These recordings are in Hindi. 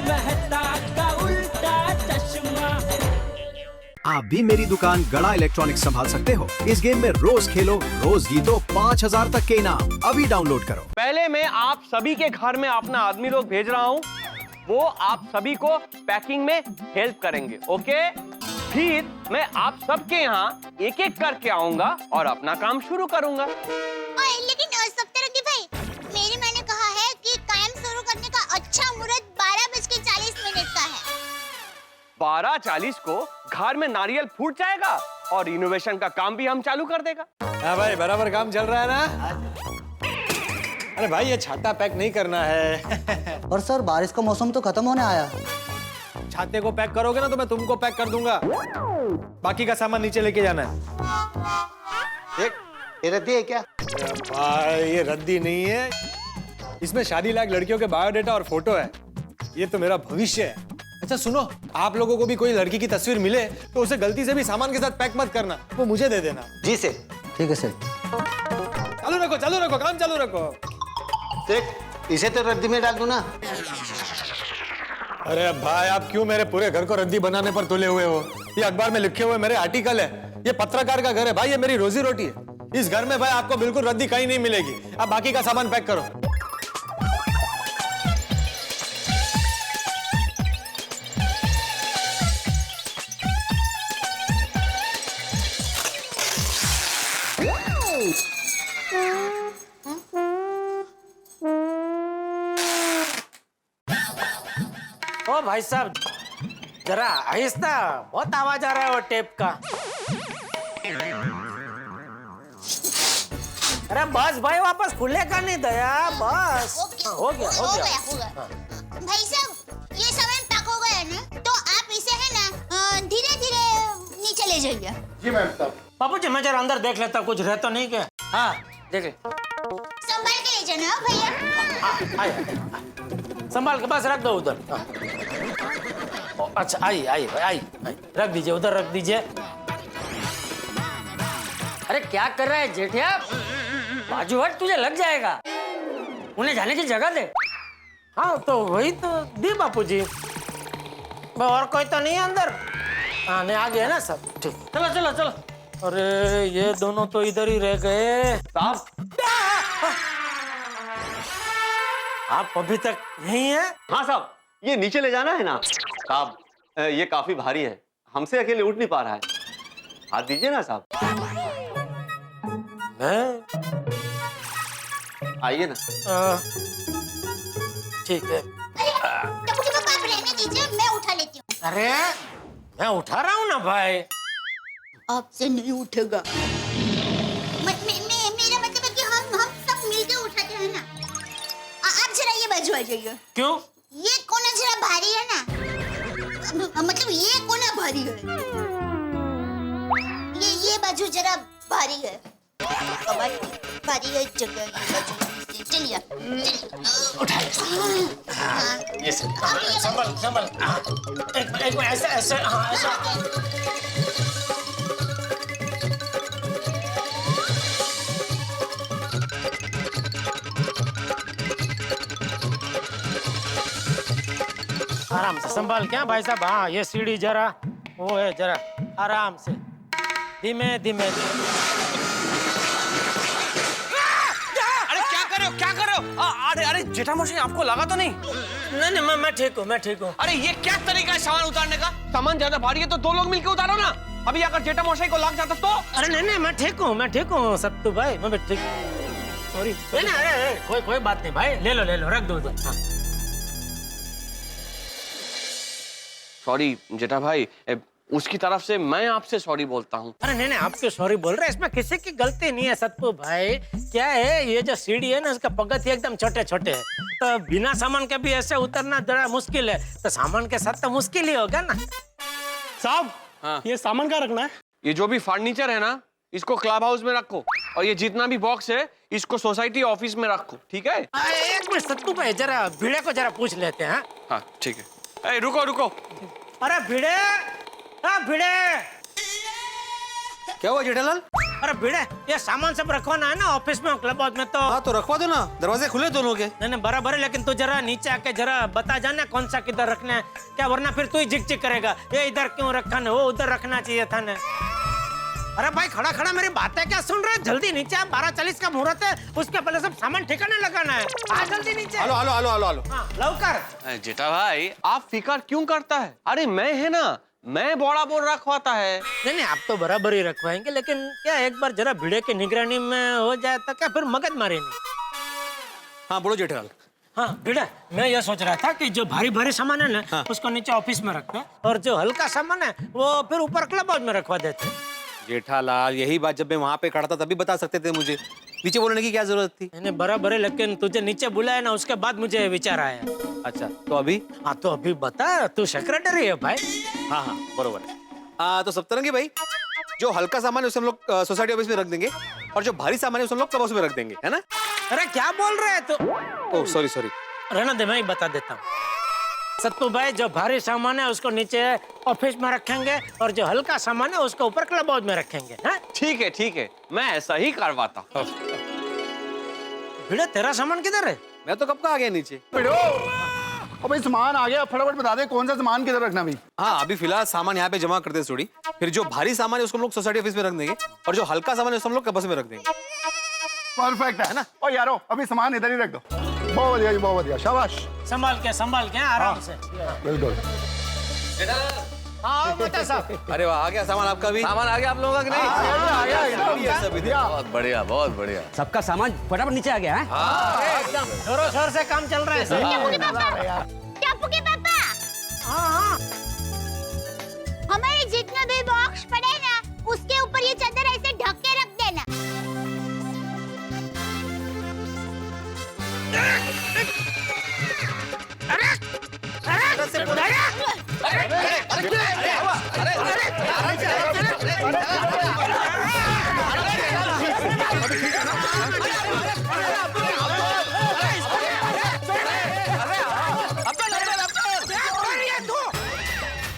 मेहता का उल्टा चश्मा। आप भी मेरी दुकान गड़ा इलेक्ट्रॉनिक्स संभाल सकते हो। इस गेम में रोज खेलो, रोज जीतो, 5000 तक के इनाम। अभी डाउनलोड करो। पहले मैं आप सभी के घर में अपना आदमी लोग भेज रहा हूँ, वो आप सभी को पैकिंग में हेल्प करेंगे, ओके? फिर मैं आप सबके यहाँ एक एक करके आऊंगा और अपना काम शुरू करूंगा। लेकिन सप्तरंगी भाई, मेरी मैंने कहा है कि काम शुरू करने का अच्छा मुहूर्त 12:40 का है। 12:40 को घर में नारियल फूट जाएगा और इनोवेशन का काम भी हम चालू कर देगा। हाँ भाई, बराबर काम चल रहा है ना? अरे भाई, ये छाता पैक नहीं करना है। और सर, बारिश का मौसम तो खत्म होने आया। छाते को पैक करोगे ना तो मैं तुमको पैक कर दूंगा। बाकी का सामान नीचे लेके जाना है। ये रद्दी है क्या? भाई, ये रद्दी नहीं है, इसमें शादी लायक लड़कियों के बायोडाटा और फोटो है। ये तो मेरा भविष्य है। अच्छा सुनो, आप लोगों को भी कोई लड़की की तस्वीर मिले तो उसे गलती से भी सामान के साथ पैक मत करना, वो मुझे दे देना। जी सर। ठीक है सर। चालू रखो, काम चालू रखो। देख, इसे तो रद्दी में डाल दूं ना। अरे भाई, आप क्यों मेरे पूरे घर को रद्दी बनाने पर तुले हुए हो? ये अखबार में लिखे हुए मेरे आर्टिकल है, ये पत्रकार का घर है भाई, ये मेरी रोजी रोटी है। इस घर में भाई आपको बिल्कुल रद्दी कहीं नहीं मिलेगी। अब बाकी का सामान पैक करो। ओ भाई साहब, जरा आहिस्ता, बहुत आवाज आ रहा है वो टेप का। अरे बस भाई, वापस खुलेगा नहीं दया, बस। हो गया। भाई साहब, ये सामान पैक हो गया ना, तो आप इसे है ना धीरे धीरे नीचे ले जाइए। जी मैम साहब। बापू जी, मैं जरा अंदर देख लेता, कुछ रह तो नहीं क्या? हाँ, देख ले। संभाल के ले जाना भैया। संभाल के, बस रख दो उधर। अच्छा, आई, रख दीजिए उधर, रख दीजिए। अरे क्या कर रहा है जेठिया? बाजू हट, तुझे लग जाएगा। उन्हें जाने की जगह दे। हाँ तो वही तो दी बापूजी। और कोई तो नहीं है अंदर? हाँ, नहीं, आ गया ना सब। ठीक, चलो। अरे ये दोनों तो इधर ही रह गए। साहब, आप अभी तक यहीं हैं? हाँ साहब, ये नीचे ले जाना है ना साहब। ये काफी भारी है, हमसे अकेले उठ नहीं पा रहा है, हाथ दीजिए ना साहब। मैं आइए ना। ठीक है। आप रहने दीजिए, मैं उठा लेती हूँ। अरे मैं उठा रहा हूँ ना भाई। आपसे नहीं उठेगा। मेरा मतलब है कि हम सब मिलकर उठाते हैं ना। आप जरा ये बाजू आ जाइए। क्यों? ये कोना जरा भारी है ना, मतलब ये कोना भारी है, ये बाजू जरा भारी है, भारी है जगह ये बाजू। चलिए, उठाइए। ये संभल। एक ऐसे, हाँ ऐसा। आराम से संभाल क्या भाई साहब। हाँ, ये सीढ़ी जरा वो है, जरा आराम से, धीमे। अरे क्या कर रहे हो? अरे जेठामशाई, आपको लगा तो नहीं? नहीं, मैं ठीक हूँ। अरे ये क्या तरीका है सामान उतारने का? सामान ज्यादा भारी है तो दो लोग मिलकर उतारो ना। अभी अगर जेठामशाई को लग जाता तो? अरे नहीं, मैं ठीक हूँ सत्तू भाई, मैं ठीक। सॉरी। नहीं, कोई बात नहीं भाई, ले लो, रख दो। हाँ। सॉरी जेठा भाई, उसकी तरफ से मैं आपसे सॉरी बोलता हूँ। अरे नहीं, आप क्यों सॉरी बोल रहे हैं? इसमें किसी की गलती नहीं है सत्तू भाई। क्या है, ये जो सीढ़ी है ना, इसका पगथिया एकदम छोटे है, तो बिना सामान के भी ऐसे उतरना जरा मुश्किल है, तो सामान के साथ तो मुश्किल ही होगा ना। साहब, हाँ। ये सामान कहाँ रखना है? ये जो भी फर्नीचर है ना, इसको क्लब हाउस में रखो, और ये जितना भी बॉक्स है इसको सोसाइटी ऑफिस में रखो, ठीक है? एक मिनट सत्तू भाई, जरा भिड़े को जरा पूछ लेते हैं। हाँ ठीक है। रुको। अरे भिड़े, क्या हुआ जेठालाल? अरे भिड़े, ये सामान सब रखवाना है ना ऑफिस में, क्लब हाउस में। तो हाँ तो रखवा दो ना, दरवाजे खुले दोनों के। नहीं बराबर है, लेकिन तू जरा नीचे आके जरा बता जाना कौन सा किधर रखना है क्या, वरना फिर तू ही झिक झिक करेगा, ये इधर क्यों रखा है, वो उधर रखना चाहिए था ना। अरे भाई खड़ा खड़ा मेरी बातें क्या सुन रहे हैं? जल्दी नीचे आ, 12:40 का मुहूर्त है, उसके पहले सब सामान ठिकाने लगाना है। आ जल्दी नीचे। Hello hello hello hello hello. हाँ, लवकर। जेठा भाई आप फिकर क्यों करता है? अरे मैं है ना, मैं बड़ा बोल रखवाता है। नहीं आप तो बराबर ही रखवाएंगे, लेकिन क्या एक बार जरा भिड़े की निगरानी में हो जाए तो क्या फिर मगज मारे नहीं। हाँ बोलो जेठालाल। हाँ भिड़े, मैं ये सोच रहा था कि जो भारी भारी सामान है ना उसको नीचे ऑफिस में रखते हैं, और जो हल्का सामान है वो फिर ऊपर क्लब हाउस में रखवा देते हैं। जेठालाल यही बात जब मैं वहाँ पे खड़ा था तभी बता सकते थे मुझे, नीचे बोलने की क्या जरूरत थी? नहीं बराबर है, लेकिन तुझे नीचे बुलाया ना उसके बाद मुझे विचार आया। अच्छा तो अभी? हाँ तो अभी बता, तू सेक्रेटरी है भाई। हाँ हाँ बरोबर है। तो सप्तरंगी भाई, जो हल्का सामान है उसे हम लोग सोसाइटी ऑफिस में रख देंगे, और जो भारी सामान है उसे हम लोग क्लब हाउस में रख देंगे, है ना? अरे क्या बोल रहे है तू? Oh sorry sorry. रहना दे, मैं ही बता देता हूँ। सत्तू भाई, जो भारी सामान है उसको नीचे ऑफिस में रखेंगे, और जो हल्का सामान है उसको ऊपर क्लब हाउस में रखेंगे। ठीक है, मैं ऐसा ही करवाता हूँ। भिड़े तेरा सामान किधर है? मैं तो कब का आ गया नीचे। और भाई सामान आ गया, फटाफट बता दे कौन सा सामान किधर रखना भाई। हाँ अभी फिलहाल सामान यहाँ पे जमा करते हैं थोड़ी, फिर जो भारी सामान है उसको हम लोग सोसाइटी ऑफिस में रख देंगे, और जो हल्का सामान है उसको हम लोग क्लब हाउस में रख देंगे। परफेक्ट है ना? और यारो अभी सामान इधर ही रख दो। बहुत बढ़िया जी, बहुत बढ़िया, शाबाश। संभाल के आराम से। बिल्कुल। हाँ बता साहब। अरे वाह, आ गया सामान आपका भी? सामान आ गया आप लोगों का कि नहीं? बहुत बढ़िया बहुत बढ़िया। सबका सामान फटाफट नीचे आ गया है। एकदम जोरों शोर से काम चल रहा है सर। टप्पू के पापा। हाँ। हमारे जितने भी बॉक्स पड़े ना, उसके ऊपर ये चादर ऐसे ढक के रख देना।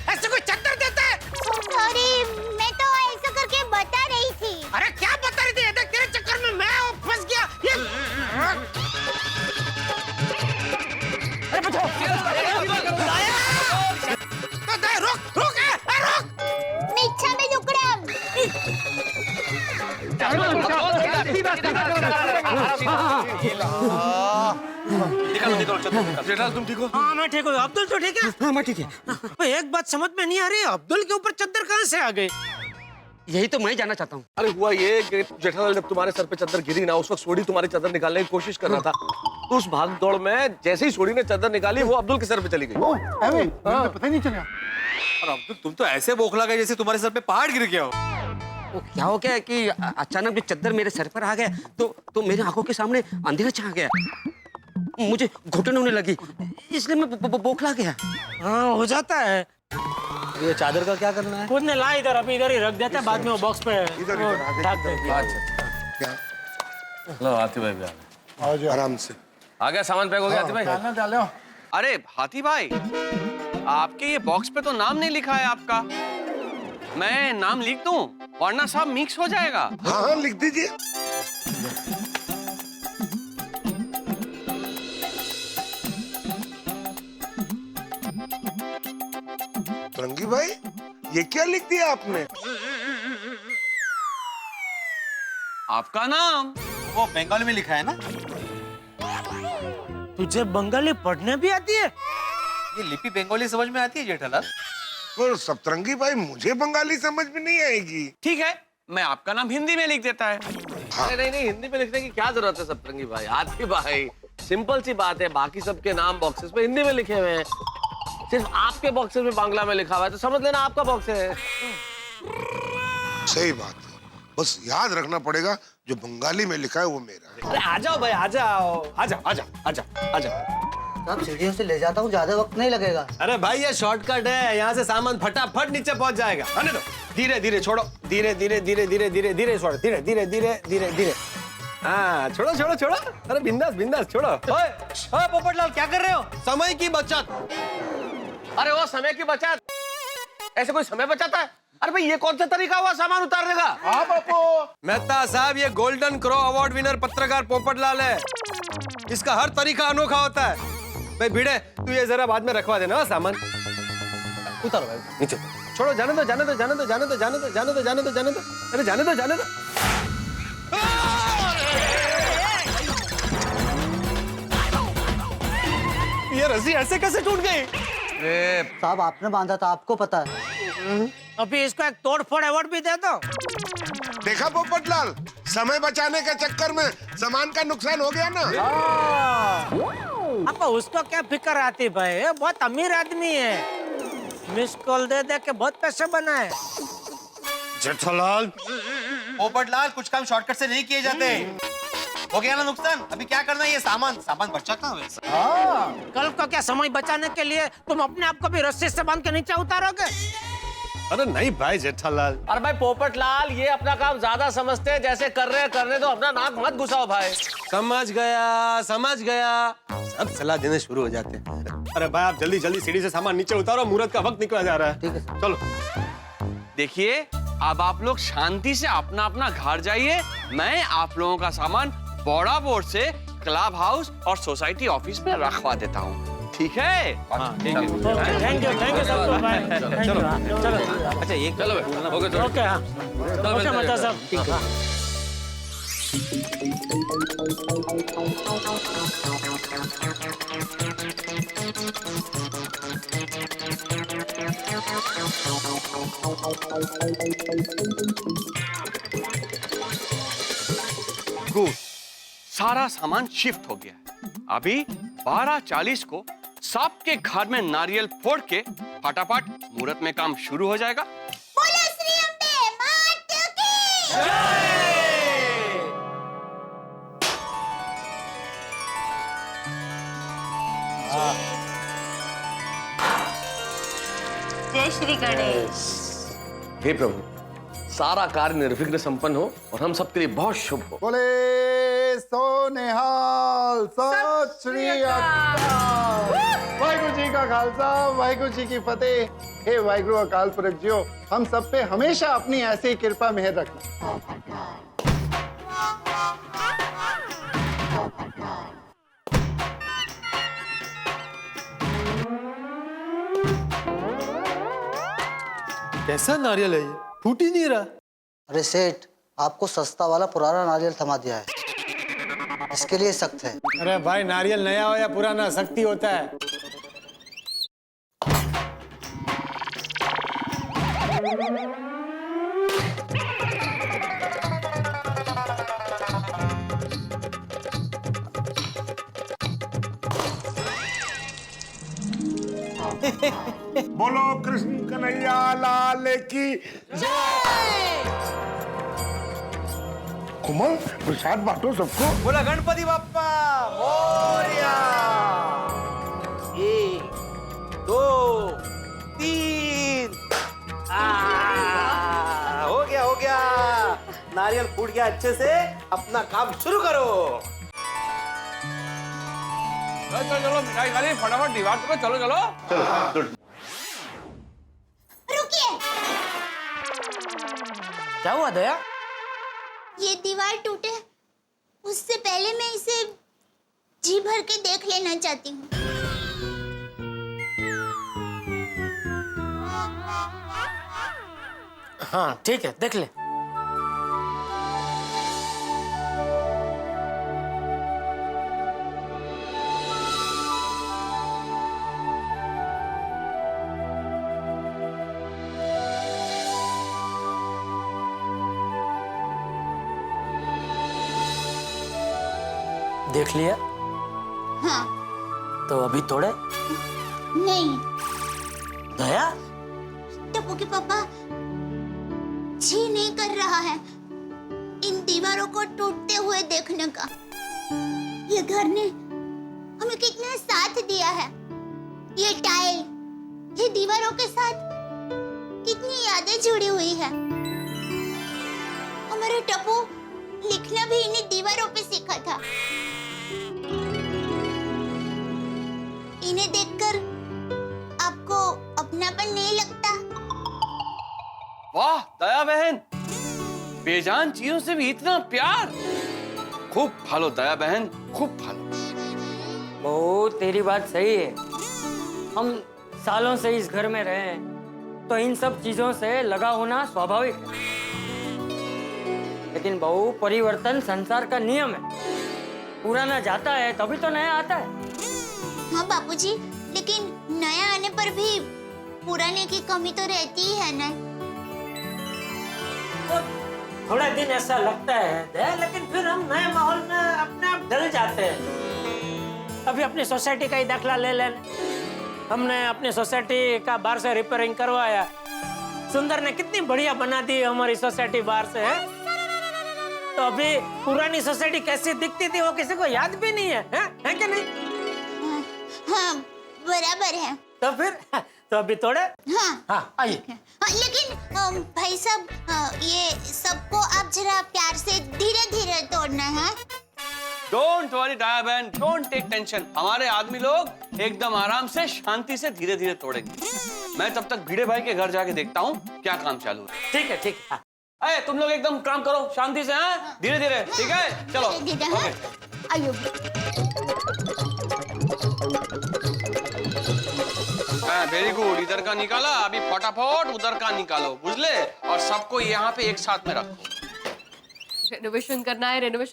ऐसे कोई चक्कर देता है? सॉरी, मैं तो ऐसा करके बता रही थी। अरे क्या बता रही थी? देख तेरे चक्कर में मैं फंस गया। अरे बचाओ। रुक। मिच्छा में लुकड़म। जेठालाल तुम ठीक हो? हाँ मैं ठीक हूँ। अब्दुल तो ठीक है? हाँ मैं ठीक है। एक बात समझ में नहीं आ रही, अब्दुल के ऊपर चद्दर कहाँ से आ गई? यही तो मैं जानना चाहता हूँ। अरे हुआ ये कि जेठालाल जब तुम्हारे सर पे चादर गिरी ना, उस वक्त सोडी तुम्हारी चादर निकालने की कोशिश कर रहा था, तो उस भाग दौड़ में जैसे ही सोडी ने चादर निकाली वो अब्दुल के सर पे चली गई। पता ही नहीं चला। और अब्दुल तुम तो ऐसे बौखला गए जैसे तुम्हारे सर पे पहाड़ गिर गया हो। वो क्या हो गया कि अचानक जो चद्दर मेरे सर पर आ गया तो मेरे आंखों के सामने अंधेरा छा गया, मुझे घुटन होने लगी, इसलिए मैं बौखला गया। हाँ हो जाता है। ये चादर का क्या करना है? खुद ने ला इधर, अभी इधर ही रख देते हैं, बाद में वो बॉक्स पे वो ढक देंगे। लो हाथी भाई भी आ गए। आराम से आ गया सामान पैक हो गया हाथी भाई? डालो। अरे हाथी भाई, आपके ये बॉक्स पे तो नाम नहीं लिखा है आपका। मैं नाम लिख दूं, वरना सब मिक्स हो जाएगा। हाँ लिख दीजिए। रंगी भाई, ये क्या लिख दिया आपने? आपका नाम वो बंगाली में लिखा है ना? तुझे बंगाली पढ़ने भी आती है? ये लिपि बंगाली समझ में आती है जेठालाल? और सप्तरंगी भाई, मुझे बंगाली समझ में नहीं आएगी। ठीक है, मैं आपका नाम हिंदी में लिख देता है। अरे नहीं, हिंदी में लिखने की क्या जरूरत है सप्तरंगी भाई? हाथी भाई सिंपल सी बात है, बाकी सबके नाम बॉक्सेस पे हिंदी में लिखे हुए हैं, सिर्फ आपके बॉक्सेस में बांग्ला में लिखा हुआ है, तो समझ लेना आपका बॉक्स है। सही बात है, बस याद रखना पड़ेगा जो बंगाली में लिखा है वो मेरा है। अरे आ जाओ भाई, आ जाओ। साहब सीढ़ियों से ले जाता हूँ, ज्यादा वक्त नहीं लगेगा। अरे भाई ये शॉर्टकट है, यहाँ से सामान फटाफट नीचे पहुंच जाएगा। आने दो, धीरे धीरे छोड़ो, धीरे धीरे धीरे धीरे धीरे धीरे छोड़ो, धीरे धीरे धीरे धीरे धीरे। हाँ छोड़ो छोड़ो छोड़ो, अरे बिंदास बिंदास छोड़ो। ओए पोपटलाल क्या कर रहे हो? समय की बचत। अरे वो समय की बचत, ऐसे कोई समय बचाता है? अरे भाई ये कौन सा तरीका हुआ सामान उतारने का? हाँ बापू। मेहता साहब ये गोल्डन क्रो अवार्ड विनर पत्रकार पोपटलाल है। इसका हर तरीका अनोखा होता है। भाई भिड़े तू ये जरा बाद में रखवा देना सामान। उतारो भाई नीचे। छोड़ो जाने दो जाने दो जाने दो जाने दो जाने दो जाने दो जाने दो जाने दो। अरे जाने दो जाने दो। ये रस्सी ऐसे कैसे टूट गई? साहब आपने बांधा था, आपको पता है। अभी इसको एक तोड़-फोड़ अवार्ड भी दे दो। देखा पोपटलाल, समय बचाने के चक्कर में सामान का नुकसान हो गया ना। अब उसको क्या फिक्र आती भाई, बहुत अमीर आदमी है। मिस कॉल दे दे के बहुत पैसे बनाए। जेठालाल, पोपटलाल कुछ काम शॉर्टकट से नहीं किए जाते। हो गया ना नुकसान, अभी क्या करना है? ये सामान बचा कहाँ वैसे? कल को क्या समय बचाने के लिए तुम अपने आप को भी रस्सी से बांध के नीचे उतारोगे? अरे नहीं भाई जेठालाल। अरे भाई पोपटलाल, ये अपना काम ज्यादा समझते हैं, जैसे कर रहे हैं करने दो, अपना नाक मत घुसाओ भाई। समझ गया सब सलाह देने शुरू हो जाते हैं। अरे भाई आप जल्दी जल्दी सीढ़ी से सामान नीचे उतारो, मुहूर्त का वक्त निकला जा रहा है। ठीक है सर। चलो देखिए अब आप लोग शांति से अपना अपना घर जाइए। मैं आप लोगों का सामान बॉर्डर बोर्ड से क्लब हाउस और सोसाइटी ऑफिस में रखवा देता हूँ, ठीक है? थैंक यू सबको भाई। चलो चलो। अच्छा ये चलो ओके हाँ ओके मेहता साहब ठीक है। गुड, सारा सामान शिफ्ट हो गया है। अभी 12:40 को सबके घर में नारियल फोड़ के फटाफट मुहूर्त में काम शुरू हो जाएगा। बोलो श्री अम्बे मात की जय श्री गणेश। हे प्रभु, सारा कार्य निर्विघ्न संपन्न हो और हम सबके लिए बहुत शुभ हो। बोले सोनेहाल सत श्री अकाल। वाहिगुरु जी का खालसा, वाहिगुरु जी की फतेह। हे वाहिगुरु अकाल पुरख जियो, हम सब पे हमेशा अपनी ऐसी कृपा मेहर रखना। कैसा नारियल है ये? फूट ही नहीं रहा। अरे सेठ, आपको सस्ता वाला पुराना नारियल थमा दिया है, इसके लिए सख्त है। अरे भाई नारियल नया हो या पुराना, सख्ती होता है। बोलो कृष्ण कन्हैया लाल की जय। कुमार प्रसाद बांटो सबको। बोला गणपति बाप्पा मोरया। 1 2 3 हो गया नारियल फूट गया अच्छे से। अपना काम शुरू करो। चलो मिठाई खा ली, फटाफट दीवार पे चलो चलो। रुकिए, क्या हुआ दया? ये दीवार टूटे उससे पहले मैं इसे जी भर के देख लेना चाहती हूँ। हाँ ठीक है, देख ले। देख लिया? हाँ। तो अभी तोड़े? नहीं। दया? टप्पू के पापा, जी नहीं कर रहा है इन दीवारों को टूटते हुए देखने का। ये घर ने हमें कितना साथ दिया है। ये टाइल, ये दीवारों के साथ कितनी यादें जुड़ी हुई है। हमारा टप्पू लिखना भी इन्हीं दीवारों पे सीखा था। इन्हें देखकर आपको अपनापन नहीं लगता? वाह दया बहन, बेजान चीजों से भी इतना प्यार। खूब भालो दया बहन, खूब भालो। बहू तेरी बात सही है। हम सालों से इस घर में रहे हैं तो इन सब चीजों से लगा होना स्वाभाविक है। लेकिन बहू, परिवर्तन संसार का नियम है। पुराना जाता है तभी तो नया आता है। हाँ बापूजी, लेकिन नया आने पर भी पुराने की कमी तो रहती ही है ना। थोड़ा दिन ऐसा लगता है, लेकिन फिर हम नए माहौल में अपने आप ढल जाते हैं। अभी अपनी सोसाइटी का ही दाखला ले लें। हमने अपनी सोसाइटी का बाहर से रिपेयरिंग करवाया। सुंदर ने कितनी बढ़िया बना दी हमारी सोसाइटी बाहर से, है? तो अभी पुरानी सोसाइटी कैसी दिखती थी वो किसी को याद भी नहीं है, है कि नहीं? हाँ, बराबर है। तो फिर तो अभी तोड़े। हाँ, आइए। लेकिन भाई साहब, ये सबको आप जरा प्यार से धीरे-धीरे तोड़ना है। डोंट वरी दया बहन, डोंट टेक टेंशन। हमारे आदमी लोग एकदम आराम से शांति से धीरे धीरे तोड़ेंगे। मैं तब तक भिड़े भाई के घर जाके देखता हूँ क्या काम चालू है। ठीक है, ठीक है। अरे तुम लोग एकदम काम करो शांति से, हाँ? धीरे धीरे, ठीक है? चलो। आइयो। वेरी गुड, इधर का निकाला, अभी फटाफट उधर का निकालो, बुझले? और सबको यहाँ पे एक साथ में रखो। रेनोवेशन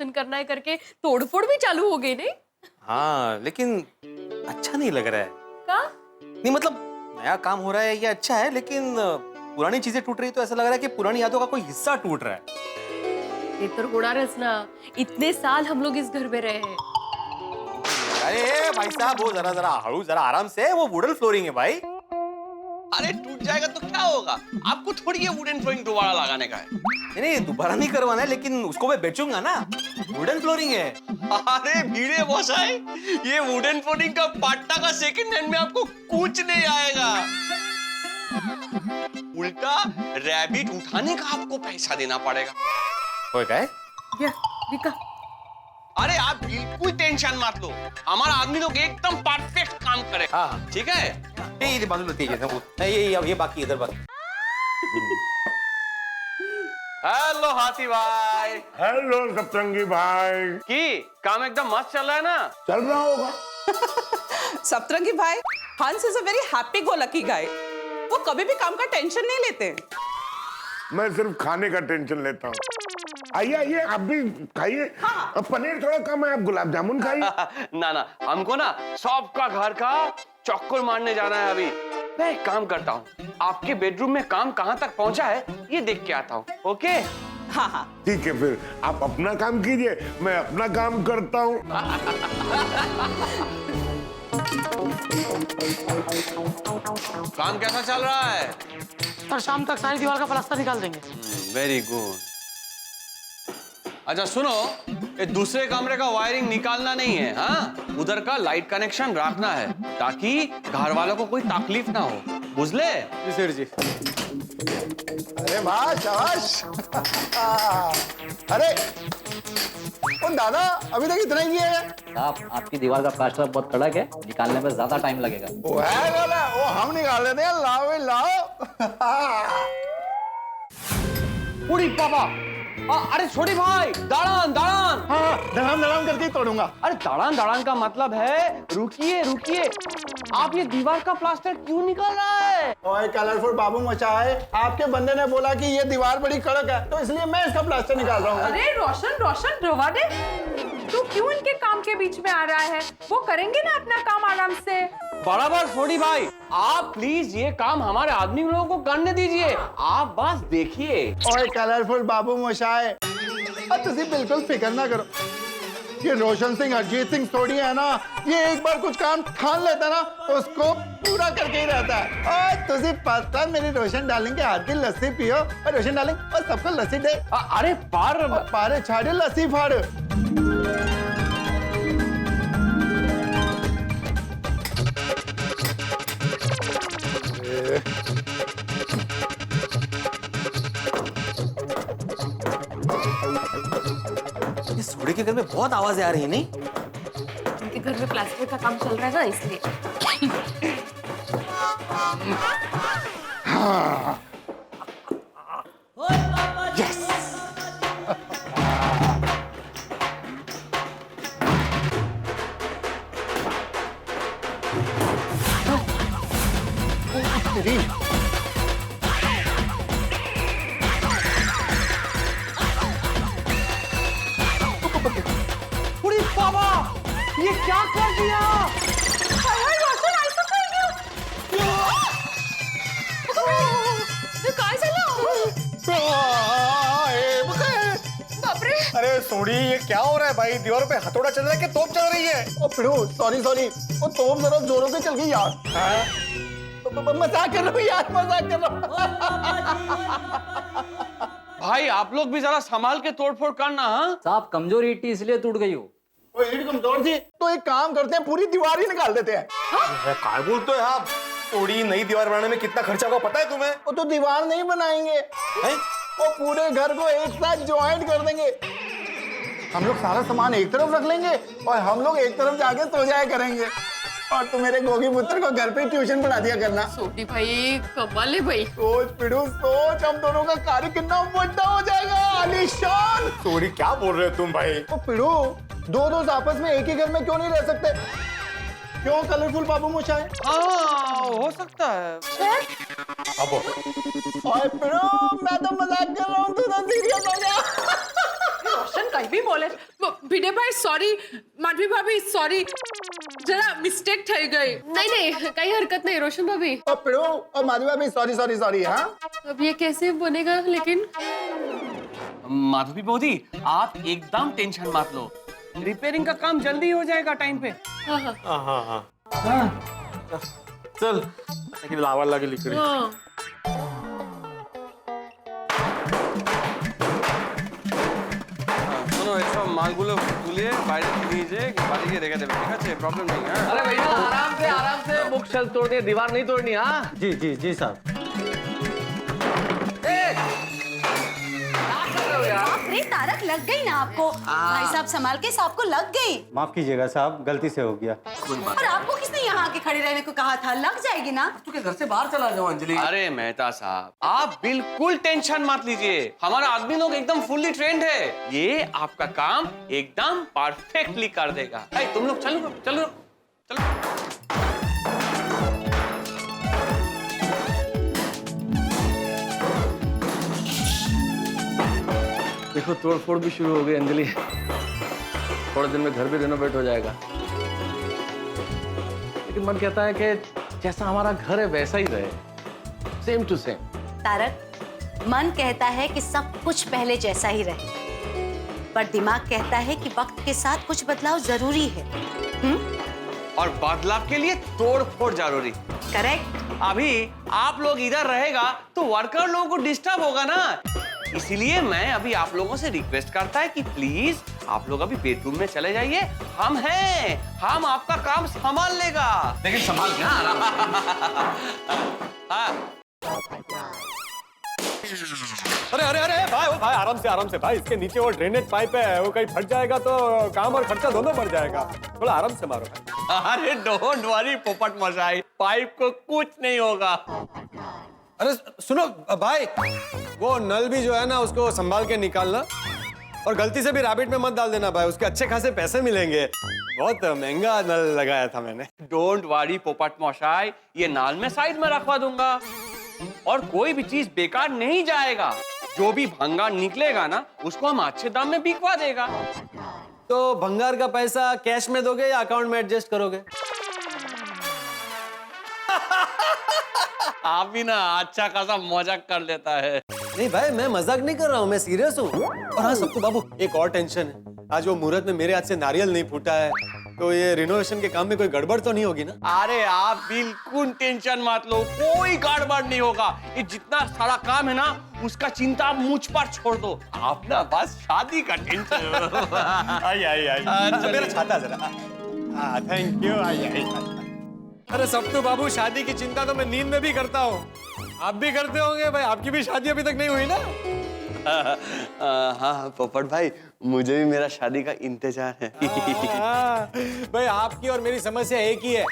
करना है करके तोड़फोड़ भी चालू हो गई नहीं? हाँ, लेकिन अच्छा नहीं लग रहा है। क्या? नहीं मतलब नया काम हो रहा है ये अच्छा है, लेकिन पुरानी चीजें टूट रही तो ऐसा लग रहा है कि पुरानी यादों का कोई हिस्सा टूट रहा है। ये तो गुड़ा रचना, इतने साल हम लोग इस घर में रहे हैं। अरे भाई साहब, वो जरा हड़ू, जरा आराम से, वो वुडन फ्लोरिंग है भाई। अरे टूट जाएगा तो क्या होगा? आपको थोड़ी ये वुडन फ्लोरिंग दोबारा लगाने का है। नहीं, दोबारा नहीं करवाना है, लेकिन उसको मैं बेचूंगा ना। वुडन फ्लोरिंग है। अरे भीड़े बसाए, ये वुडन फ्लोरिंग का पाट्टा का सेकंड हैंड में आपको कुछ नहीं आएगा। उल्टा रैबिट उठाने का आपको पैसा देना पड़ेगा। क्या है? विका। अरे आप बिल्कुल टेंशन मत लो, हमारा आदमी लोग एकदम परफेक्ट काम करे। हाँ, ठीक है? ये बाजू लेते हैं, ये बाकी, इधर बाकी। हेलो हाथी भाई। हेलो सतरंगी भाई। की काम एकदम मस्त चल रहा है ना? चल रहा होगा। सतरंगी भाई, हंस is a very happy go lucky guy. वो कभी भी काम का टेंशन नहीं लेते। मैं सिर्फ खाने का टेंशन लेता हूँ। आइए आइए, आप भी खाइए। अब पनीर थोड़ा कम है, आप गुलाब जामुन खाइए। ना, हमको ना सबका घर का चक्कर मारने जाना है अभी। मैं एक काम करता हूँ, आपके बेडरूम में काम कहाँ तक पहुँचा है ये देख के आता हूँ। ओके? हाँ। ठीक है, फिर आप अपना काम कीजिए, मैं अपना काम करता हूँ। काम कैसा चल रहा है? और शाम तक सारी दीवार का प्लास्टर निकाल देंगे। Very good. अच्छा सुनो, ये दूसरे कमरे का वायरिंग निकालना नहीं है, हाँ? उधर का लाइट कनेक्शन रखना है ताकि घर वालों को कोई तकलीफ ना हो, बुझले? सर जी। अरे वाह, शाबाश। अरे ओ दादा, अभी तक इतना ही है। साहब, आपकी दीवार का प्लास्टर बहुत कड़क है, निकालने में ज्यादा टाइम लगेगा। वो है वाला, वो हम निकाल लेते हैं। लाओ भाई लाओ। उड़ी पापा। अरे छोटी भाई, दाड़ान। हाँ, दड़ान करके ही तोड़ूंगा। अरे दाड़ान का मतलब है रुकिए। आप ये दीवार का प्लास्टर क्यों निकाल रहा है? ओए कलरफुल बाबू मचाए, आपके बंदे ने बोला कि ये दीवार बड़ी कड़क है, तो इसलिए मैं इसका प्लास्टर निकाल रहा हूँ। अरे रोशन रवा दे, तू क्यों इनके काम के बीच में आ रहा है? वो करेंगे ना अपना काम आराम से। बराबर छोटी भाई, आप प्लीज ये काम हमारे आदमी लोगों को करने दीजिए, आप बस देखिए। ओए कलरफुल बाबू मचाए, तुझे बिल्कुल फिक्र ना करो। ये रोशन सिंह हरजीत सिंह थोड़ी है ना, ये एक बार कुछ काम ठान लेता ना तो उसको पूरा करके ही रहता है। और तुझे पता है, मेरी रोशन डार्लिंग के हाथ की लस्सी पियो। और रोशन डार्लिंग, और सबको लस्सी दे। अरे पारे छाड़े लस्सी फाड़। इस घोड़े के घर में बहुत आवाजें आ रही है, नहीं? उनके घर में प्लास्टर का काम चल रहा है ना, इसलिए। तेरी उड़ी बाबा, ये क्या कर दिया? रोशन ऐसा कर दिया। काय झालं? बापरे! अरे सोडी, ये क्या हो रहा है भाई? दीवारों पे हथौड़ा चल रहा है कि तोप चल रही है? ओ पिड़ू, सॉरी सॉरी, वो तोप जरा जोरों पे चल गई यार। मजाक कर रहा हूँ यार, मजाक कर रहा हूँ। भाई आप लोग भी जरा संभाल के तोड़फोड़ करना। हाँ साहब, कमजोर ईंट इसलिए टूट गई हो। वो ईंट कमजोर थी तो एक काम करते हैं, पूरी दीवार ही निकाल देते हैं। काय बोलते हो आप? सोडी, नई दीवार बनाने में कितना खर्चा होगा पता है तुम्हें? वो तो दीवार नहीं बनाएंगे, वो पूरे घर को एक साथ ज्वाइंट कर देंगे। हम लोग सारा सामान एक तरफ रख लेंगे और हम लोग एक तरफ जाके सो जाया करेंगे। और तू मेरे गोगी पुत्र को घर पे ट्यूशन पढ़ा दिया करना। छोटी भाई कमाल है भाई। सोच पिड़ू सोच, हम दोनों का कार्य कितना बड़ा हो जाएगा, आलीशान। सोडी, क्या बोल रहे हो तुम भाई? तो पिड़ू, दो दोस्त आपस में एक ही घर में क्यों नहीं रह सकते? क्यों कलरफुल बाबू मोशाय? हाँ, हो सकता है। अब ओए पिड़ू, मैं तो मजाक कर रहा हूँ, तू तो सीरियस हो गया। रोशन कहीं भी बोले। भिडे भाई सॉरी, माधवी भाभी सॉरी, जरा मिस्टेक થઈ गई। नहीं कहीं हरकत नहीं रोशन भाभी। और पिड़ू और माधवी भाभी सॉरी सॉरी सॉरी। हाँ, अब ये कैसे बनेगा लेकिन? माधवी बौदी, आप एकदम टेंशन मत लो, रिपेयरिंग का काम जल्दी हो जाएगा टाइम पे। हाँ। चल, लावा लगे लिख रही। এসব মালগুলো তুলে বাইরে নিয়ে যেয়ে বাড়ি গিয়ে রেখে দেবে, ঠিক আছে? প্রবলেম নেই। হ্যাঁ अरे भैया, आराम से बुक शेल्फ तोड़नी है, दीवार नहीं तोड़नी। हाँ जी जी जी साहब। बाप रे तारक, लग गई ना आपको? भाई साहब संभाल के, आपको लग गई। माफ कीजिएगा साहब, गलती से हो गया। और आपको किसने यहाँ आके खड़े रहने को कहा था? लग जाएगी ना। तू के घर से बाहर चला जाओ अंजलि। अरे मेहता साहब, आप बिल्कुल टेंशन मत लीजिए, हमारा आदमी लोग एकदम फुल्ली ट्रेंड है, ये आपका काम एकदम परफेक्टली कर देगा। तुम लोग चलो चलो चलो। देखो, तोड़फोड़ भी शुरू हो गई अंजलि। थोड़े दिन में घर भी रेनोवेट हो जाएगा, लेकिन मन कहता है कि जैसा हमारा घर है वैसा ही रहे, सेम टू सेम। तारक, मन कहता है कि सब कुछ पहले जैसा ही रहे, पर दिमाग कहता है कि वक्त के साथ कुछ बदलाव जरूरी है। और बदलाव के लिए तोड़फोड़ जरूरी। करेक्ट। अभी आप लोग इधर रहेगा तो वर्कर लोगों को डिस्टर्ब होगा ना, इसीलिए मैं अभी आप लोगों से रिक्वेस्ट करता है कि प्लीज आप लोग अभी बेडरूम में चले जाइए, हम हैं, हम आपका काम संभाल लेगा, लेकिन संभाल के। अरे अरे अरे भाई आराम से भाई, इसके नीचे वो ड्रेनेज पाइप है, वो कहीं फट जाएगा तो काम और खर्चा दोनों बढ़ जाएगा। थोड़ा आराम से मारो भाई। अरे डोंट वरी पोपट मशाई, पाइप को कुछ नहीं होगा। अरे सुनो भाई, वो नल भी जो है ना उसको संभाल के निकालना, और गलती से भी रैबिट में मत डाल देना भाई, उसके अच्छे खासे पैसे मिलेंगे। बहुत महंगा नल लगाया था मैंने। डोंट वरी पोपट मशाई, ये नाल में साइड में रखवा दूंगा, और कोई भी चीज बेकार नहीं जाएगा, जो भी भंगार निकलेगा ना उसको हम अच्छे दाम में बिकवा देगा। तो भंगार का पैसा कैश में दोगे या अकाउंट में एडजस्ट करोगे? आप भी ना अच्छा खासा मजाक कर लेता है। नहीं भाई, मैं मजाक नहीं कर रहा हूँ, मैं सीरियस हूँ। और हाँ सबको बाबू, एक और टेंशन है, आज वो मुहूर्त में मेरे हाथ से नारियल नहीं फूटा है, तो ये रिनोवेशन के काम में कोई गड़बड़ तो नहीं होगी ना? अरे आप बिल्कुल टेंशन मत लो, कोई गड़बड़ नहीं होगा। ये जितना सारा काम है ना उसका चिंता आप मुझ पर छोड़ दो, आप ना बस शादी का टेंशन। आई मेरा छाता जरा। Thank you. आई। अरे सब तो बाबू, शादी की चिंता तो मैं नींद में भी करता हूँ, आप भी करते होंगे भाई, आपकी भी शादी अभी तक नहीं हुई ना? हाँ पोपट भाई, मुझे भी मेरा शादी का इंतजार है। भाई आपकी और मेरी समस्या एक ही है,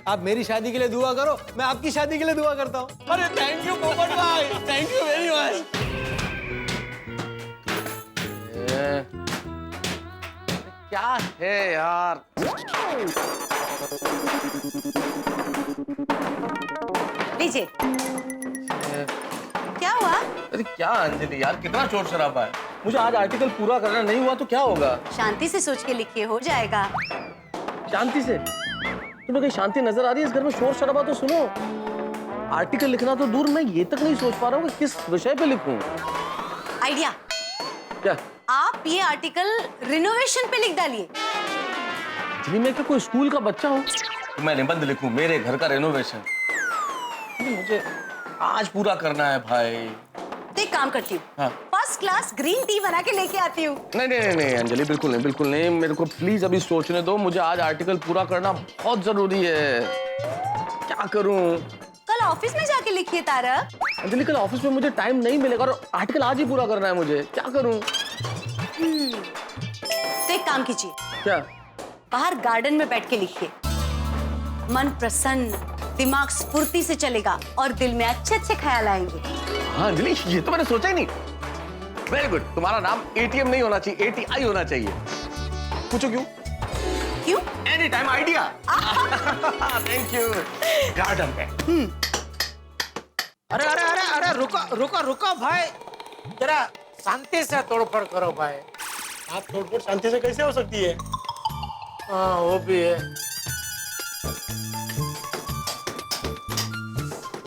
आप मेरी शादी के लिए दुआ करो, मैं आपकी शादी के लिए दुआ करता हूँ। अरे थैंक यू पोपट भाई, थैंक यू वेरी मच। क्या है यार? लीजिए। क्या हुआ? अरे क्या अंजलि यार, कितना शोर शराबा है। मुझे आज आर्टिकल पूरा करना नहीं हुआ तो क्या होगा? शांति से सोच के लिखिए, हो जाएगा। शांति से? तुम्हें कहीं शांति नजर आ रही है इस घर में? शोर शराबा तो सुनो। आर्टिकल लिखना तो दूर, मैं ये तक नहीं सोच पा रहा हूँ कि किस विषय पे लिखूं। आइडिया। क्या? आप ये आर्टिकल रिनोवेशन पे लिख डालिए। जी मैं क्या कोई स्कूल का बच्चा हूँ? मैं निबंध लिखूं मेरे घर का रेनोवेशन? मुझे आज पूरा करना है भाई। तो एक काम करती हूँ, हाँ। फर्स्ट क्लास ग्रीन टी बना के लेके आती हूँ। नहीं अंजलि, बिल्कुल नहीं। मेरे को प्लीज अभी सोचने दो। मुझे आज आर्टिकल पूरा करना बहुत जरूरी है। क्या करूं? कल ऑफिस में जाके लिखिए तारक। अंजलि कल ऑफिस में मुझे टाइम नहीं मिलेगा और आर्टिकल आज ही पूरा करना है मुझे। क्या करूं? तो एक काम कीजिए। क्या? बाहर गार्डन में बैठ के लिखिए। मन प्रसन्न, दिमाग स्फूर्ति से चलेगा और दिल में अच्छे अच्छे ख्याल आएंगे। हाँ अंजलि, ये तो मैंने सोचा ही नहीं। Very good. तुम्हारा नाम ATM नहीं होना चाहिए, ATI होना चाहिए। पूछो क्यों? क्यों? Any time idea. Thank you. Garden पे। अरे अरे अरे अरे रुको भाई, जरा शांति से तोड़फोड़ करो भाई। आप तोड़फोड़ शांति से कैसे हो सकती है? हाँ वो भी है।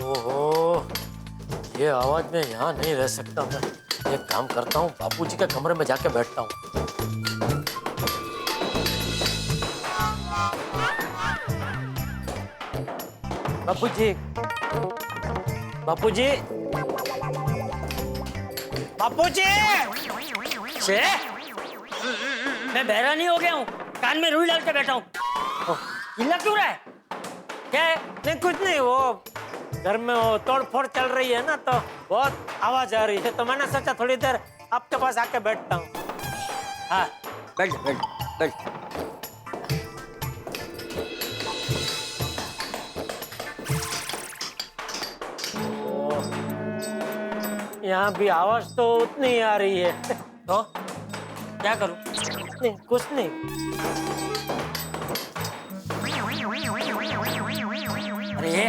ओहो, ये आवाज में यहाँ नहीं रह सकता। मैं एक काम करता हूँ, बापूजी के कमरे में जाके बैठता हूँ। बापूजी, बापूजी, बापूजी! छे? मैं बहरा नहीं हो गया हूँ, कान में रुई डाल के बैठा हूँ। हिला क्यों रहा है? क्या है? नहीं कुछ नहीं, वो घर में वो तोड़-फोड़ चल रही है ना, तो बहुत आवाज आ रही है, तो मैंने सोचा थोड़ी देर आपके पास आके बैठता हूँ। हाँ, बैठ। यहाँ भी आवाज तो उतनी ही आ रही है। तो क्या करूं? नहीं, कुछ नहीं। अरे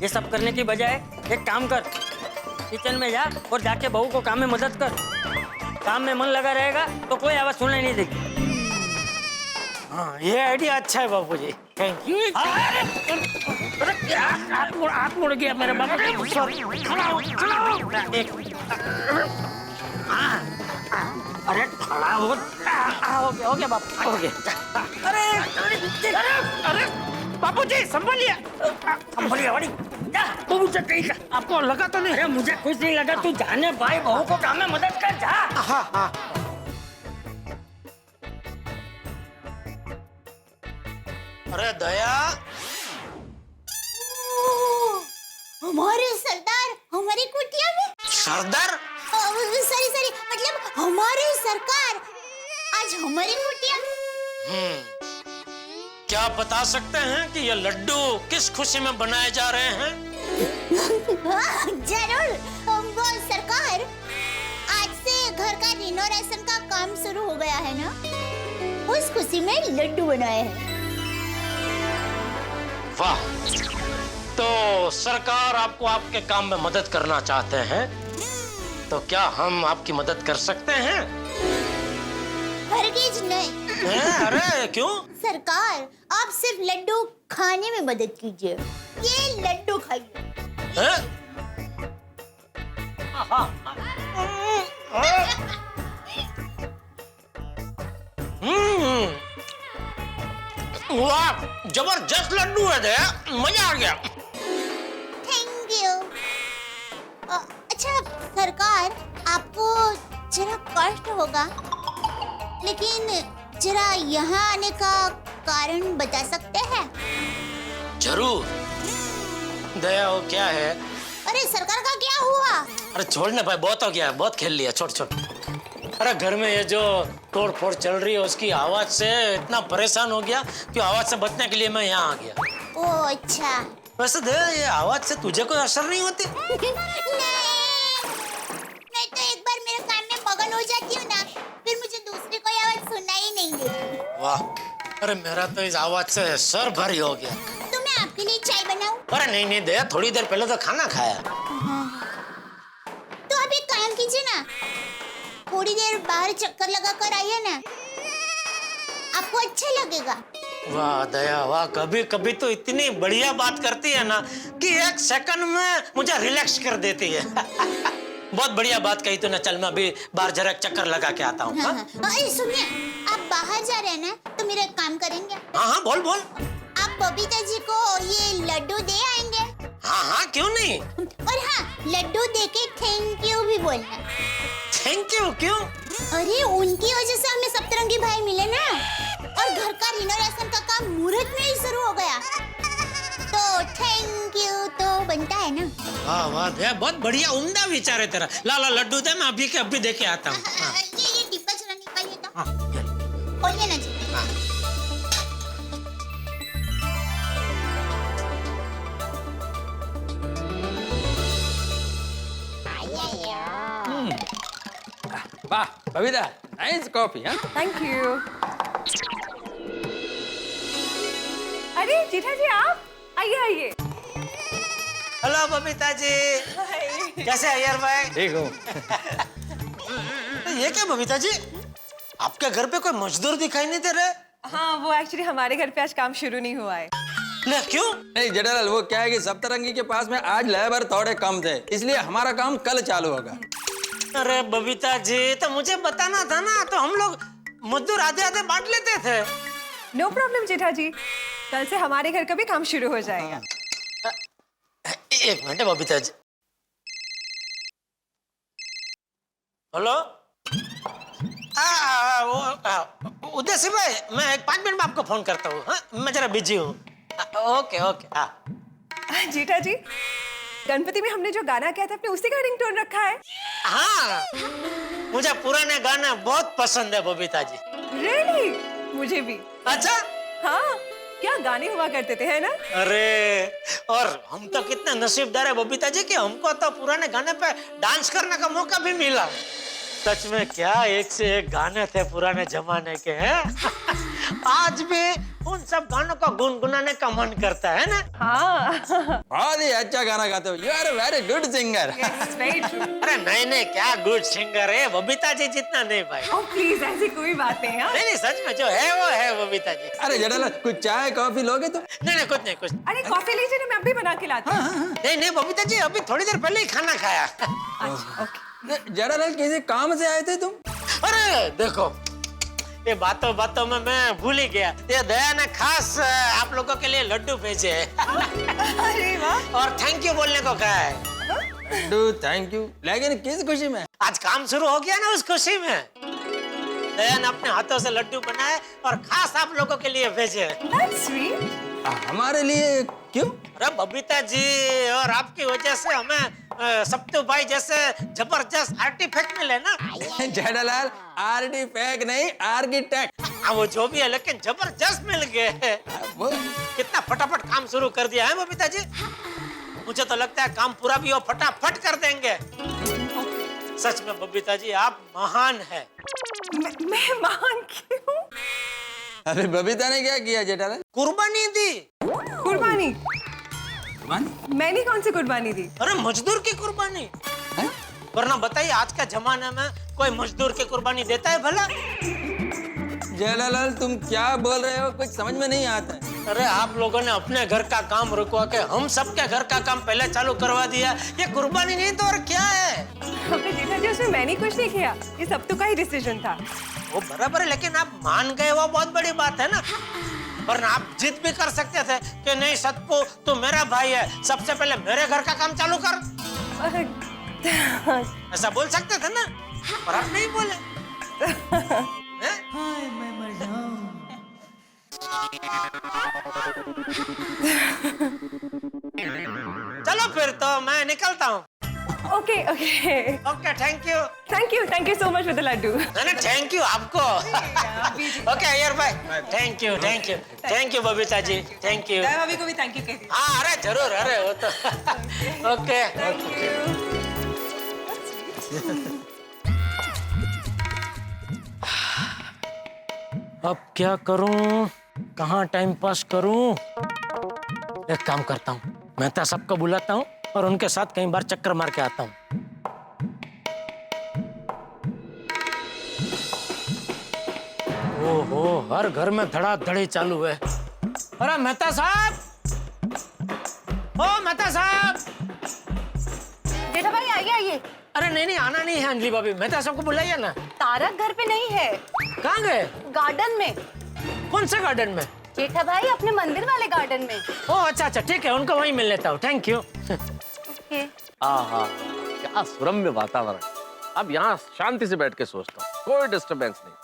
ये सब करने की बजाय एक काम कर, किचन में जा और जाके बहू को काम में मदद कर। काम में मन लगा रहेगा तो कोई आवाज सुनने नहीं देगी। हाँ, ये आइडिया अच्छा है बापूजी, थैंक यू। अरे क्या हाथ मुड़ गया मेरे बाबा। अरे खड़ा हो गया बापू, हो गया। अरे बापूजी संभालिए, बड़ी तू मुझे कहीं का आपको लगा तो नहीं? अरे मुझे कुछ नहीं लगा, तू जाने भाई बहू को काम में मदद कर जा। हाँ। अरे दया, हमारे सरदार हमारी कुटिया में। सरदार? सॉरी, मतलब हमारे सरकार आज हमारी कुटिया में। क्या बता सकते हैं कि ये लड्डू किस खुशी में बनाए जा रहे हैं? जरूर, वो सरकार आज से घर का रिनोवेशन का काम शुरू हो गया है ना, उस खुशी में लड्डू बनाए हैं। वाह, तो सरकार आपको आपके काम में मदद करना चाहते हैं, तो क्या हम आपकी मदद कर सकते हैं? हरगिज नहीं। अरे क्यों? सरकार आप सिर्फ लड्डू खाने में मदद कीजिए, ये लड्डू खाइए। वाह, जबरदस्त लड्डू है दया, मजा आ गया। Thank you. अच्छा सरकार, आपको जरा कष्ट होगा, लेकिन जरा यहाँ आने का कारण बता सकते हैं? जरूर। दया वो क्या है? अरे सरकार का क्या हुआ? अरे छोड़ने भाई, बहुत हो गया, बहुत खेल लिया, छोड़। अरे घर में ये जो तोड़ फोड़ चल रही है उसकी आवाज से इतना परेशान हो गया कि आवाज से बचने के लिए मैं यहाँ आ गया। ओह अच्छा। वैसे दया, ये आवाज से तुझे कोई असर नहीं होती? मैं तो एक बार मेरे काम में मगन हो जाती हूँ ना, फिर मुझे दूसरी कोई आवाज सुनाई नहीं देती। वाह, अरे मेरा तो इस आवाज से सर भारी हो गया। तो मैं आपके लिए चाय बनाऊं? अरे नहीं नहीं दया, थोड़ी देर पहले तो खाना खाया। तो आप एक काम कीजिए ना, थोड़ी देर बाहर चक्कर लगा कर आइए ना, आपको अच्छा लगेगा। वाह दया वाह, कभी कभी तो इतनी बढ़िया बात करती है ना कि 1 सेकंड में मुझे रिलैक्स कर देती है। बहुत बढ़िया बात कही तूने। चल मैं अभी बाहर जरा चक्कर लगा के आता हूँ। हाँ, अरे सुनिए, आप बाहर जा रहे हैं ना, तो मेरा एक काम करेंगे? हाँ हाँ बोल बोल। आप बबीता जी को ये लड्डू दे आएंगे? हाँ हाँ क्यों नहीं। और हाँ, लड्डू देके थैंक यू भी बोलना। थैंक यू क्यों? अरे उनकी वजह से हमें सप्तरंगी भाई मिले ना, और घर का रिनोवेशन का काम मुहूर्त में ही शुरू हो गया, तो थैंक यू तो बनता है ना। वाह वाह दया, बहुत बढ़िया उम्दा विचार है तेरा। ला ला लड्डू दे, मैं अभी के अभी दे के आता हूँ। ये डिब्बा जरा निकालिए तो। खोलिए ना जी। वाह बबीता, नाइस कॉफी। हाँ थैंक यू। अरे जेठा जी आप आइए आइए। हेलो बबीता जी। कैसे है यार भाई? ठीक हूँ। ये क्या बबीता जी, आपके घर पे कोई मजदूर दिखाई नहीं दे रहे? हाँ वो एक्चुअली हमारे घर पे आज काम शुरू नहीं हुआ है। ले क्यों? नहीं जेठालाल, वो क्या है कि सप्तरंगी के पास में आज लेबर थोड़े कम थे, इसलिए हमारा काम कल चालू होगा। अरे बबीता जी, तो मुझे बताना था ना, तो हम लोग मजदूर आधे आधे बांट लेते थे। नो प्रॉब्लम जेठा जी, कल से हमारे घर का भी काम शुरू हो जाएगा। एक मिनट बबीता जी। हेलो उदय सिंह भाई, मैं 5 मिनट में आपको फोन करता हूँ। हाँ मैं जरा बिजी हूँ। Okay okay. हाँ जेठा जी, गणपति में हमने जो गाना किया था, आपने उसी का रिंगटोन रखा है? हाँ, मुझे पुराने गाने बहुत पसंद है बबीता जी। रियली? मुझे भी। अच्छा? हाँ, क्या गाने हुआ करते थे, है ना? अरे और हम तो कितने नसीबदार है बबीता जी कि हमको तो पुराने गाने पे डांस करने का मौका भी मिला। सच में क्या एक से एक गाने थे पुराने जमाने के, हैं? आज भी उन सब गानों को गुनगुनाने का मन करता है ना? हाँ। बहुत ही अच्छा गाना गाते हो। You are a very good singer. अरे नहीं नहीं, क्या गुड सिंगर है, बबीता जी जितना नहीं भाई। ओह प्लीज, ऐसी कोई बात नहीं है। नहीं नहीं, सच में जो है वो है बबीता जी। अरे जेठालाल, कुछ चाय कॉफी लोगे तुम? नहीं कुछ नहीं कुछ। अरे कॉफी लीजिए ना, मैं अभी बना के लाती हूँ। नहीं नहीं बबीता जी, अभी थोड़ी देर पहले ही खाना खाया। जेठालाल, किसी काम से आए थे तुम? अरे देखो, ये बातों बातों में मैं भूल ही गया, ये दया ने खास आप लोगों के लिए लड्डू भेजे हैं। अरे वाह। और थैंक यू बोलने को कहा है। लड्डू थैंक यू, लेकिन किस खुशी में? आज काम शुरू हो गया ना, उस खुशी में दया ने अपने हाथों से लड्डू बनाए और खास आप लोगों के लिए भेजे। That's sweet. हमारे लिए क्यों? अरे बबीता जी, और आपकी वजह से हमें सप्तू भाई जैसे जबरदस्त आर्टिफैक्ट मिले ना। जेठालाल, आर्टिफैक्ट नहीं, आर्किटेक्ट। वो जो भी है, लेकिन जबरदस्त मिल गए। कितना फटाफट काम शुरू कर दिया है बबीता जी। मुझे तो लगता है काम पूरा भी हो फटाफट कर देंगे। सच में बबीता जी, आप महान है। मैं महान क्यों? अरे बबीता ने क्या किया जेठालाल? कुर्बानी दी। कुर्बानी? मैंने कौन सी कुर्बानी दी? अरे मजदूर की कुर्बानी। वरना बताइए, आज के जमाने में कोई मजदूर की कुर्बानी देता है भला? जेठालाल, तुम क्या बोल रहे हो, कुछ समझ में नहीं आता है। अरे आप लोगों ने अपने घर का काम रुकवा के हम सबके घर का काम पहले चालू करवा दिया। ये कुर्बानी नहीं तो और क्या है? अपने जेठा जी, उसमें मैंने कुछ नहीं किया, ये सब तो का ही डिसीजन था। वो बराबर है, लेकिन आप मान गए, वो बहुत बड़ी बात है ना। वरना आप जिद भी कर सकते थे कि नहीं सतपू, तू मेरा भाई है, सबसे पहले मेरे घर का काम चालू कर। ऐसा बोल सकते थे ना, पर आप नहीं बोले। मैं मर जाऊं। चलो फिर तो मैं निकलता हूँ। Okay okay okay, thank you so much for the laddoo. नहीं थैंक यू आपको। ओके अय्यर भाई, thank you Babita ji, thank you. भाभी को भी थैंक यू कहती। हाँ अरे जरूर, अरे वो तो ओके। अब क्या करूं? कहाँ टाइम पास करूं? एक काम करता हूँ, मेहता सबको बुलाता हूँ और उनके साथ कई बार चक्कर मार के आता हूँ। ओहो, हर घर में धड़ाधड़ी चालू है। अरे मेहता साहब, ओ मेहता साहब। जेठा भाई आइए आइए। अरे नहीं आना नहीं है अंजलि भाभी, मेहता साहब को बुलाइए ना। तारक घर पे नहीं है। कहाँ गए? गार्डन में। कौन से गार्डन में? जेठा भाई अपने मंदिर वाले गार्डन में। ओह अच्छा ठीक है, उनको वहीं मिल लेता हूँ। Thank you. आहा, क्या सुरम्य वातावरण। अब यहाँ शांति से बैठ के सोचता हूँ, कोई डिस्टरबेंस नहीं,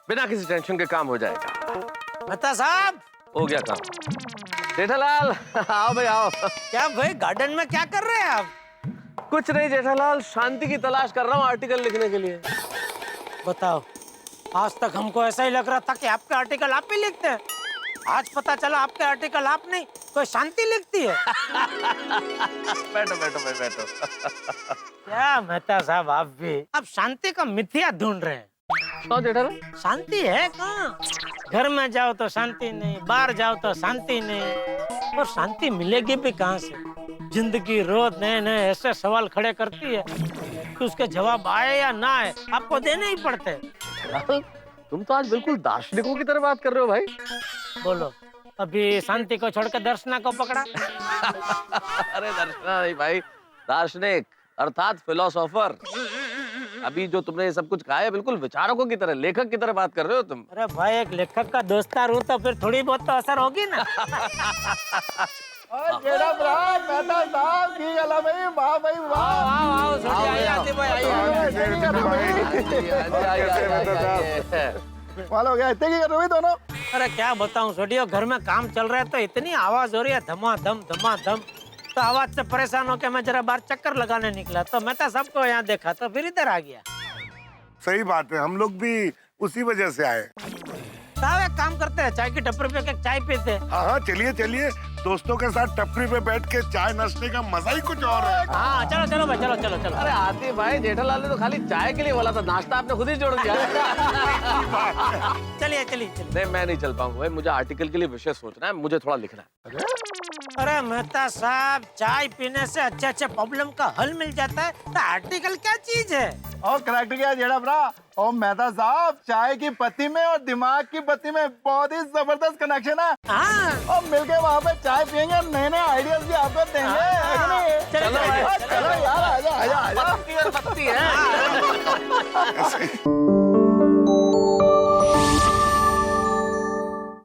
बिना किसी टेंशन के काम हो जाएगा। मेहता साहब, हो गया काम। जेठालाल आओ भाई आओ। क्या भाई गार्डन में क्या कर रहे हैं आप? कुछ नहीं जेठालाल, शांति की तलाश कर रहा हूँ आर्टिकल लिखने के लिए। बताओ, आज तक हमको ऐसा ही लग रहा था कि आपके आर्टिकल आप ही लिखते हैं। आज पता चला आपके आर्टिकल आप नहीं, कोई शांति लिखती है। बैठो बैठो भाई बैठो। क्या मेहता साहब, आप भी अब शांति का मिथ्या ढूंढ रहे हैं। क्यों जेठालाल? शांति है कहाँ? घर में जाओ तो शांति नहीं, बाहर जाओ तो शांति नहीं, और शांति मिलेगी भी कहाँ से? जिंदगी रोज नए नए ऐसे सवाल खड़े करती है कि उसके जवाब आए या ना आए आपको देने ही पड़ते हैं। तुम तो आज बिल्कुल दार्शनिकों की तरह बात कर रहे हो भाई। बोलो, अभी शांति को छोड़कर दर्शना को पकड़ा? अरे दर्शना नहीं भाई, दार्शनिक अर्थात फिलोसोफर। अभी जो तुमने ये सब कुछ कहा है बिल्कुल विचारकों की तरह, लेखक की तरह बात कर रहे हो तुम। अरे भाई, एक लेखक का दोस्तार हूँ तो फिर थोड़ी बहुत तो असर होगी ना। जेड़ा ब्रा, मेहता साहब की गला भाई, वाह भाई वाह। हो गया, इतने की कर रहे हो दोनों? अरे क्या बताऊं सोडियो, घर में काम चल रहा है तो इतनी आवाज हो रही है, धमाधम धमाधम। तो आवाज से परेशान होकर मैं जरा बाहर चक्कर लगाने निकला तो मैं तो सबको यहाँ देखा तो फिर इधर आ गया। सही बात है, हम लोग भी उसी वजह से आए। साहब एक काम करते हैं, चाय की टपरी पे एक चाय पीते हैं। हाँ चलिए चलिए, दोस्तों के साथ टपरी पे बैठ के चाय नाश्ते का मजा ही कुछ और है। हाँ चलो चलो भाई, चलो चलो चलो। अरे आती भाई, जेठालाल ने तो खाली चाय के लिए बोला था, नाश्ता आपने खुद ही जोड़ दिया। चलिए चलिए चलिए। नहीं मैं नहीं चल पाऊंगा भाई, मुझे आर्टिकल के लिए विषय सोचना है, मुझे थोड़ा लिखना है। अरे मेहता साहब, चाय पीने से अच्छे प्रॉब्लम का हल मिल जाता है तो आर्टिकल क्या चीज है? और करेक्ट क्या जेड़ा ब्रा? और मेहता साहब, चाय की पत्ती में और दिमाग की पत्ती में बहुत ही जबरदस्त कनेक्शन है। और मिलके वहाँ पे चाय पियेंगे, नए नए आइडियाज भी आपको देंगे। चलो यार, आजा आजा आजा। पत्ती और पत्ती है।